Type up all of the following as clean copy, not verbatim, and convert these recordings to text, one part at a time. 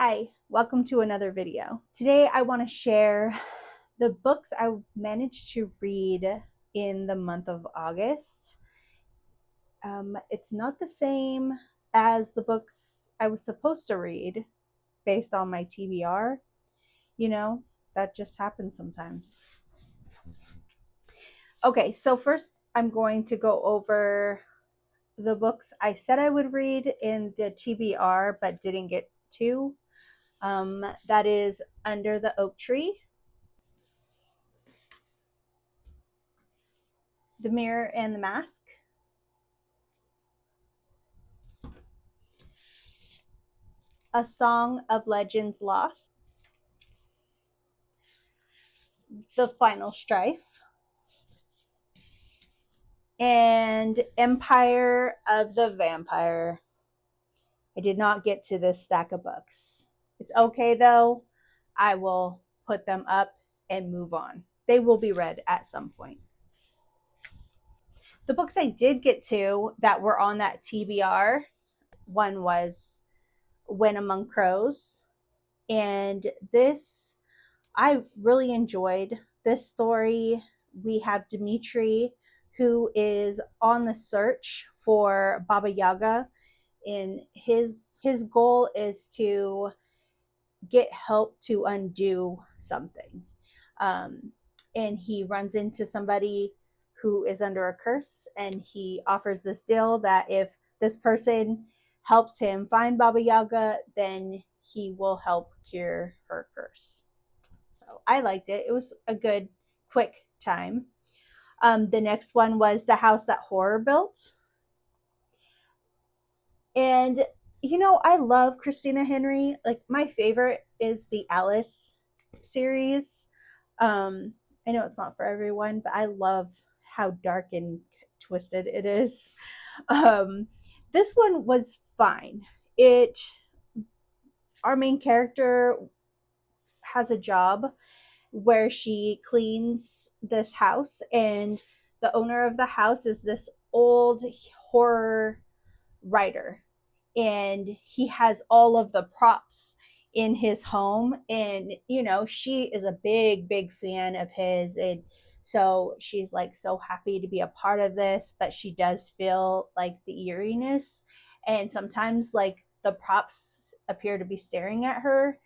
Hi, welcome to another video. Today I want to share the books I managed to read in the month of August. It's not the same as the books I was supposed to read based on my TBR. You know, that just happens sometimes. Okay, so first I'm going to go over the books I said I would read in the TBR but didn't get to. That is Under the Oak Tree, The Mirror and the Mask, A Song of Legends Lost, The Final Strife, and Empire of the Vampire. I did not get to this stack of books. It's okay though. I will put them up and move on. They will be read at some point. The books I did get to that were on that TBR, one was When Among Crows. And this, I really enjoyed this story. We have Dimitri, who is on the search for Baba Yaga, and his goal is to get help to undo something. And he runs into somebody who is under a curse, and he offers this deal that if this person helps him find Baba Yaga, then he will help cure her curse. So I liked it. It was a good, quick time. The next one was The House That Horror Built. And, you know, I love Christina Henry. Like, my favorite is the Alice series. I know it's not for everyone, but I love how dark and twisted it is. This one was fine. Our main character has a job where she cleans this house, and the owner of the house is this old horror writer, and he has all of the props in his home, and she is a big fan of his, and so she's like so happy to be a part of this, but she does feel like the eeriness, and sometimes like the props appear to be staring at her.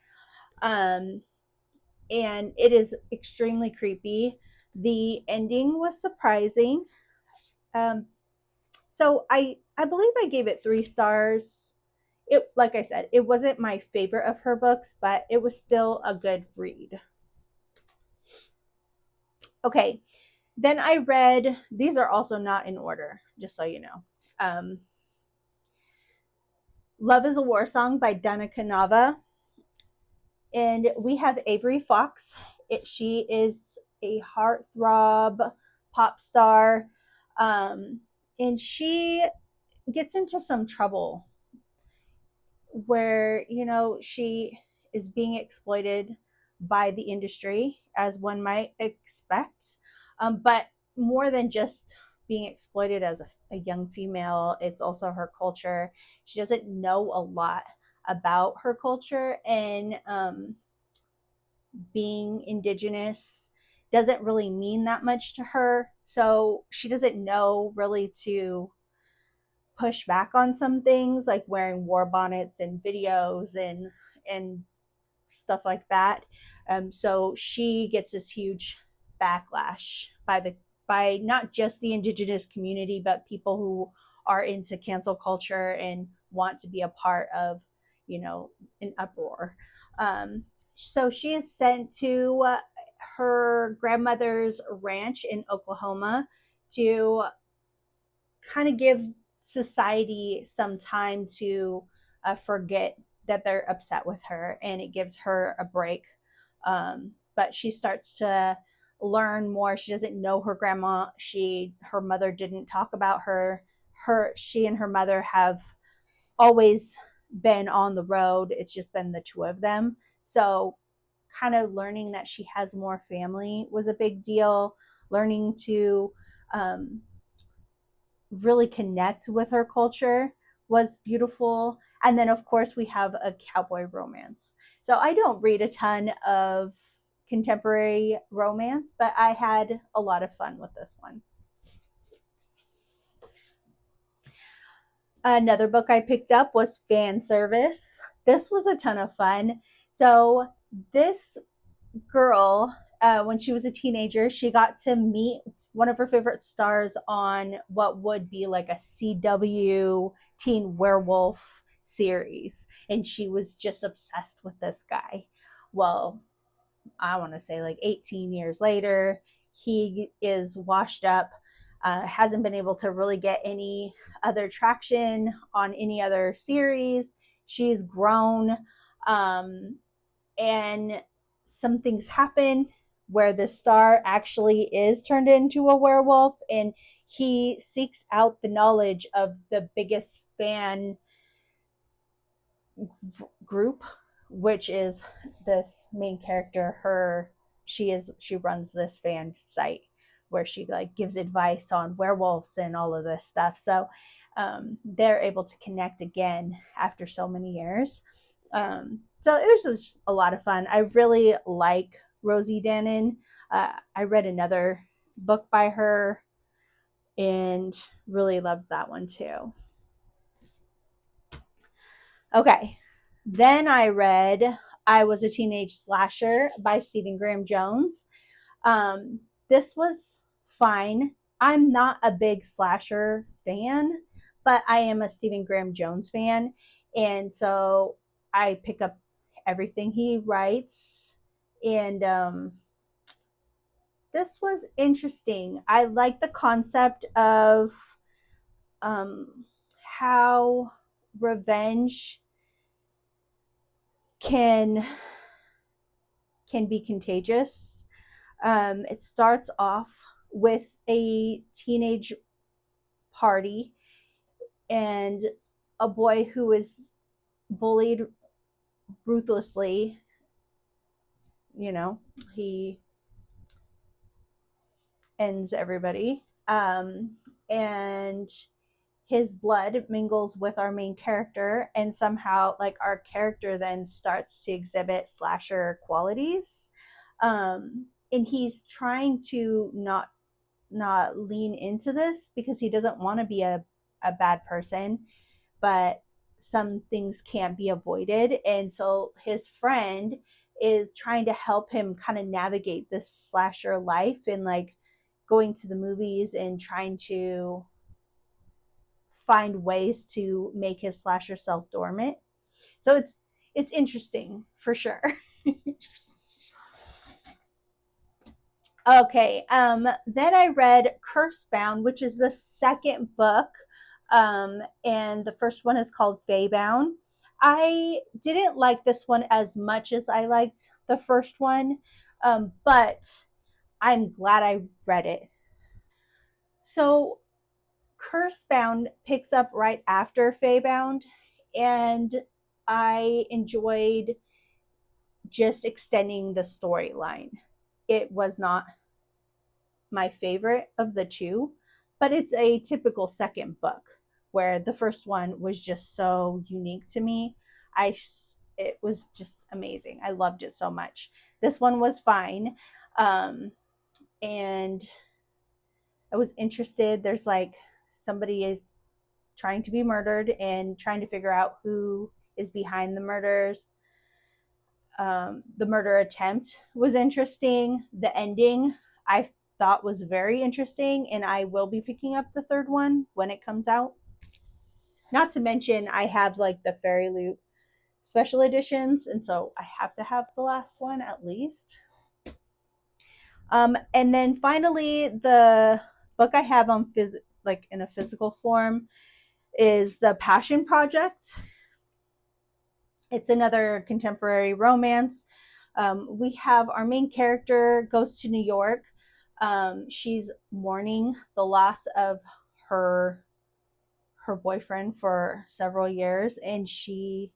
And it is extremely creepy. The ending was surprising. So I believe I gave it 3 stars. It, like I said, it wasn't my favorite of her books, but it was still a good read. Okay, then I read, these are also not in order, just so you know. Love is a War Song by Danica Nava. And we have Avery Fox. She is a heartthrob pop star. And she gets into some trouble where, she is being exploited by the industry, as one might expect. But more than just being exploited as a young female, it's also her culture. She doesn't know a lot about her culture, and being indigenous doesn't really mean that much to her. So she doesn't know really to push back on some things, like wearing war bonnets and videos and stuff like that. So she gets this huge backlash by not just the indigenous community, but people who are into cancel culture and want to be a part of, an uproar. So she is sent to her grandmother's ranch in Oklahoma to kind of give society some time to forget that they're upset with her, and it gives her a break. But she starts to learn more. She doesn't know her grandma. Her mother didn't talk about her. She and her mother have always been on the road. It's just been the two of them. So kind of learning that she has more family was a big deal. Learning to really connect with her culture was beautiful. And then, of course, we have a cowboy romance. So I don't read a ton of contemporary romance, but I had a lot of fun with this one. Another book I picked up was Fan Service. This was a ton of fun. So, this girl, when she was a teenager, she got to meet one of her favorite stars on what would be like a CW teen werewolf series. And she was just obsessed with this guy. Well, I want to say like 18 years later, he is washed up, hasn't been able to really get any other traction on any other series. She's grown, um, and some things happen where the star actually is turned into a werewolf, and he seeks out the knowledge of the biggest fan group, which is this main character. She runs this fan site where she like gives advice on werewolves and all of this stuff. So they're able to connect again after so many years. So it was just a lot of fun. I really like Rosie Danon. I read another book by her and really loved that one too. Okay. Then I read I Was a Teenage Slasher by Stephen Graham Jones. This was fine. I'm not a big slasher fan, but I am a Stephen Graham Jones fan. And so I pick up everything he writes. And this was interesting. I like the concept of how revenge can be contagious. It starts off with a teenage party and a boy who is bullied ruthlessly. You know, he ends everybody. And his blood mingles with our main character, and somehow, like, our character then starts to exhibit slasher qualities. And he's trying to not lean into this because he doesn't want to be a bad person, but some things can't be avoided. And so his friend is trying to help him kind of navigate this slasher life, and like going to the movies and trying to find ways to make his slasher self dormant. So it's interesting for sure. Okay. Then I read Cursebound, which is the second book. And the first one is called Faybound. I didn't like this one as much as I liked the first one, but I'm glad I read it. So Cursebound picks up right after Faybound, and I enjoyed just extending the storyline. It was not my favorite of the two, but it's a typical second book where the first one was just so unique to me. I it was just amazing. I loved it so much. This one was fine. And I was interested. There's like somebody is trying to be murdered and trying to figure out who is behind the murders. The murder attempt was interesting. The ending I thought was very interesting, and I will be picking up the third one when it comes out. Not to mention, I have like the Fairy Loot special editions, and so I have to have the last one at least. And then finally, the book I have on like in a physical form is The Passion Project. It's another contemporary romance. We have our main character goes to New York. She's mourning the loss of her boyfriend for several years, and she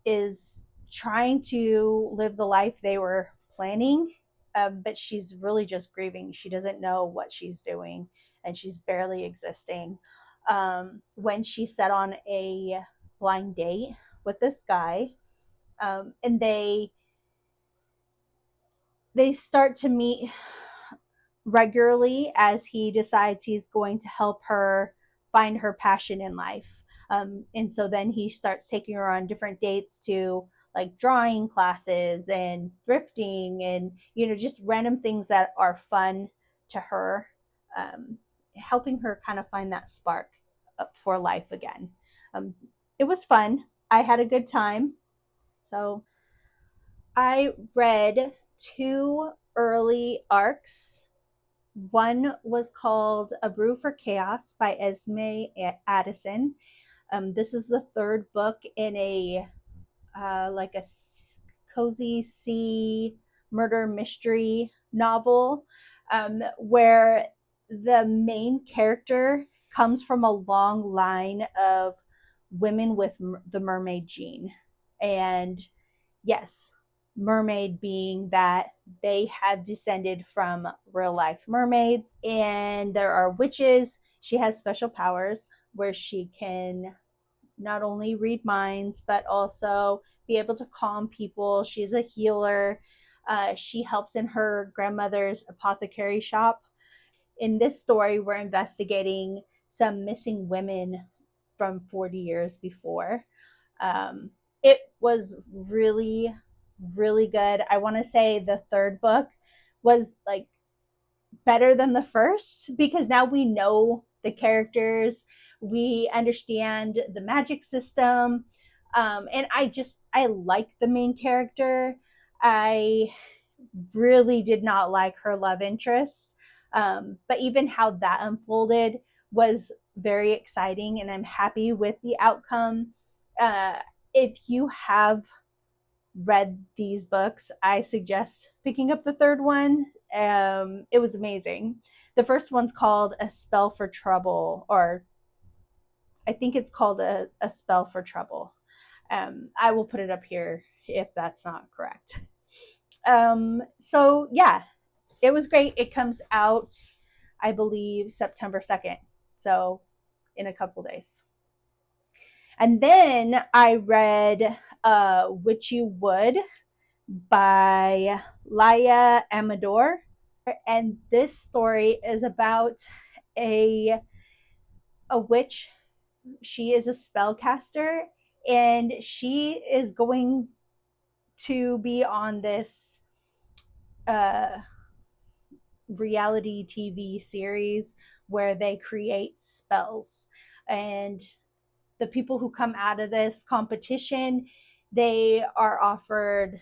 is trying to live the life they were planning, but she's really just grieving. She doesn't know what she's doing, and she's barely existing. When she set on a blind date with this guy, and they start to meet regularly as he decides he's going to help her find her passion in life. And so then he starts taking her on different dates to like drawing classes and thrifting and, just random things that are fun to her, helping her kind of find that spark for life again. Um, it was fun. I had a good time. So I read two early arcs. One was called A Brew for Chaos by Esme Addison. This is the third book in a like a cozy sea murder mystery novel, where the main character comes from a long line of women with the mermaid gene. And yes, mermaid being that they have descended from real life mermaids, and there are witches. She has special powers where she can not only read minds but also be able to calm people. She's a healer. She helps in her grandmother's apothecary shop. In this story, we're investigating some missing women from 40 years before. It was really, really good. I want to say the third book was like better than the first because now we know the characters, we understand the magic system, and I like the main character. I really did not like her love interest, but even how that unfolded was very exciting, and I'm happy with the outcome. Uh, if you have read these books, I suggest picking up the third one. It was amazing. The first one's called A Spell for Trouble, or I think it's called a Spell for Trouble. I will put it up here if that's not correct. So yeah, it was great. It comes out, I believe, September 2nd. So in a couple days. And then I read Which You Would by Laia Amador. And this story is about a a witch. She is a spellcaster, and she is going to be on this uh, reality TV series where they create spells. And the people who come out of this competition, they are offered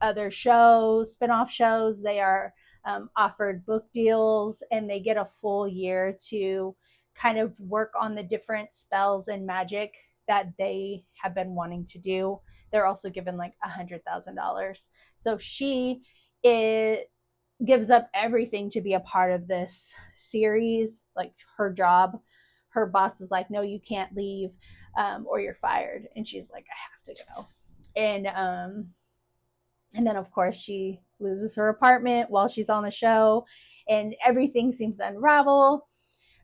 other shows, spin-off shows. They are offered book deals, and they get a full year to kind of work on the different spells and magic that they have been wanting to do. They're also given like $100,000. So she gives up everything to be a part of this series, like her job. Her boss is like, no, you can't leave, or you're fired. And she's like, I have to go. And then of course she loses her apartment while she's on the show, and everything seems to unravel.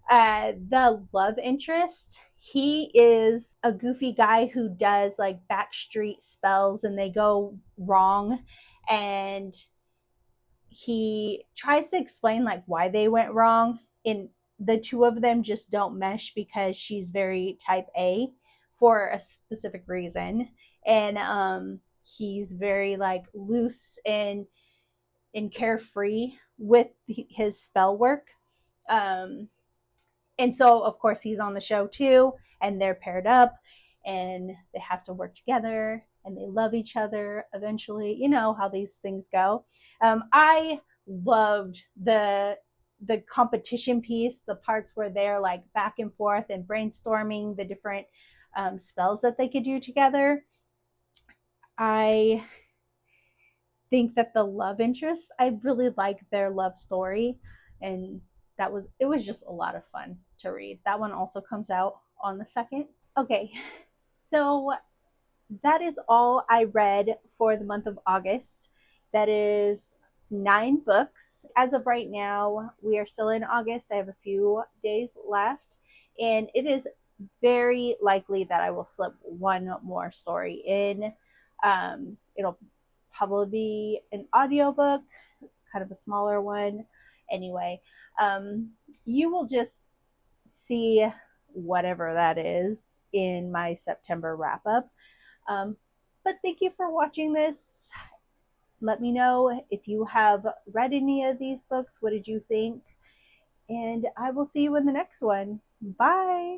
The love interest, he is a goofy guy who does like backstreet spells and they go wrong, and he tries to explain like why they went wrong, and the two of them just don't mesh because she's very type A for a specific reason, and he's very like loose and carefree with his spell work. um and so of course he's on the show too, and they're paired up and they have to work together and they love each other eventually. You know how these things go. I loved the competition piece, the parts where they're like back and forth and brainstorming the different spells that they could do together. I think that the love interest, I really like their love story, and it was just a lot of fun to read. That one also comes out on the 2nd. Okay, so that is all I read for the month of August. That is 9 books. As of right now, we are still in August. I have a few days left, and it is very likely that I will slip one more story in. It'll probably be an audiobook, kind of a smaller one. Anyway, you will just see whatever that is in my September wrap up. But thank you for watching this. Let me know if you have read any of these books. What did you think? And I will see you in the next one. Bye.